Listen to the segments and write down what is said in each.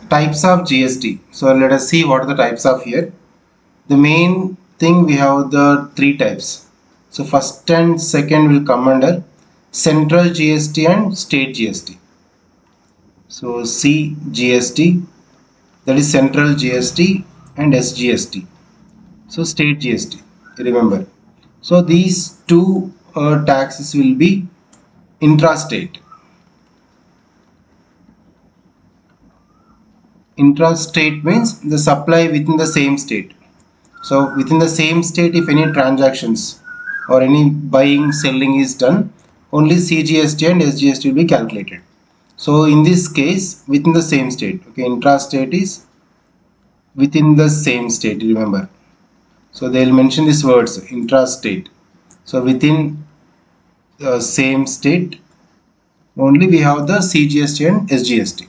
types of GST. So let us see what are the types of here. The main thing, we have the three types. So first and second will come under central GST and state GST. So CGST, that is central GST, and SGST, so state GST, remember. So these two taxes will be intrastate. Intrastate means the supply within the same state. So within the same state, if any transactions or any buying selling is done, only CGST and SGST will be calculated. So in this case, within the same state, okay, intrastate is within the same state, remember. So they will mention these words, intrastate. So within the same state only we have the CGST and SGST.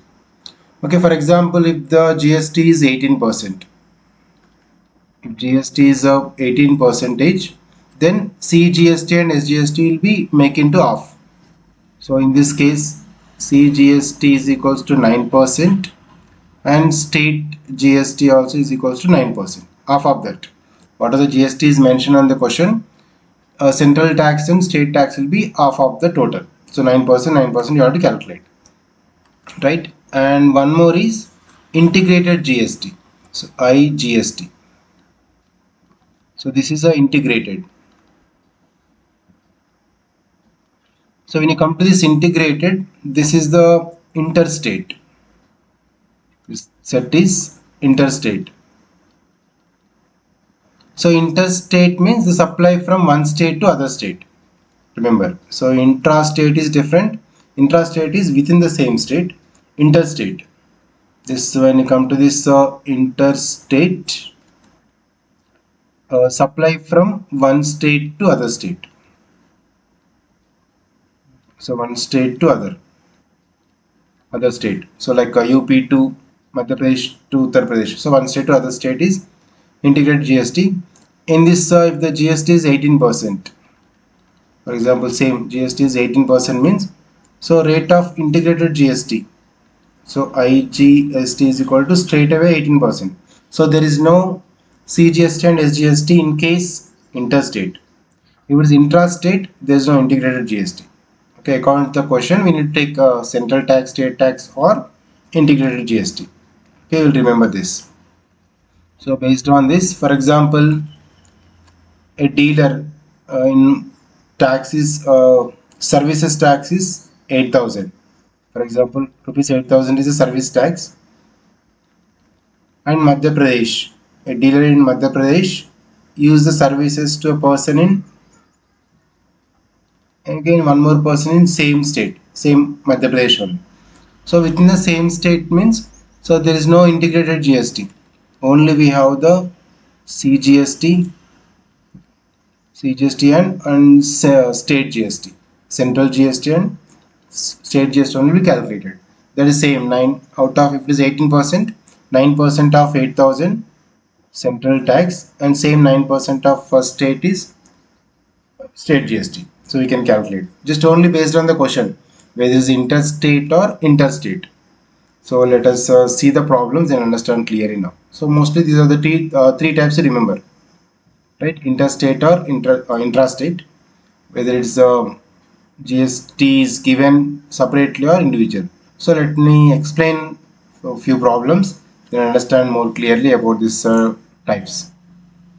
Okay, for example, if the GST is 18%, if GST is of 18 percentage, then CGST and SGST will be make into half. So in this case, CGST is equals to 9% and state GST also is equals to 9%, half of that. What are the GST is mentioned on the question? Central tax and state tax will be half of the total. So 9% you have to calculate, right? And one more is integrated GST. So IGST. So this is a integrated. So when you come to this integrated, this is the interstate. This set is interstate. So interstate means the supply from one state to other state. Remember, so intrastate is different. Intrastate is within the same state. Interstate. This, when you come to this interstate, supply from one state to other state. So one state to other state. So like UP to Madhya Pradesh to Uttar Pradesh. So one state to other state is integrated GST. In this, if the GST is 18%, for example, same GST is 18% means, so rate of integrated GST. So IGST is equal to straight away 18%. So there is no CGST and SGST in case interstate. If it is intrastate, there is no integrated GST. Okay, according to the question, we need to take central tax, state tax, or integrated GST. Okay, you'll remember this. So based on this, for example, a dealer in taxes, services tax is 8,000. For example, rupees 8,000 is a service tax. And Madhya Pradesh, a dealer in Madhya Pradesh use the services to a person in, again one more person in same state, same Madhya Pradesh one. So within the same state means, so there is no integrated GST. Only we have the CGST and state GST. Central GST and state GST only be calculated. That is same 9 out of, if it is 18%, 9% of 8,000 central tax, and same 9% of first state is state GST. So we can calculate just only based on the question whether it is interstate or interstate. So let us see the problems and understand clearly now. So mostly these are the three types to remember, right? Interstate or intrastate, whether it's GST is given separately or individual. So let me explain a few problems, then understand more clearly about these types.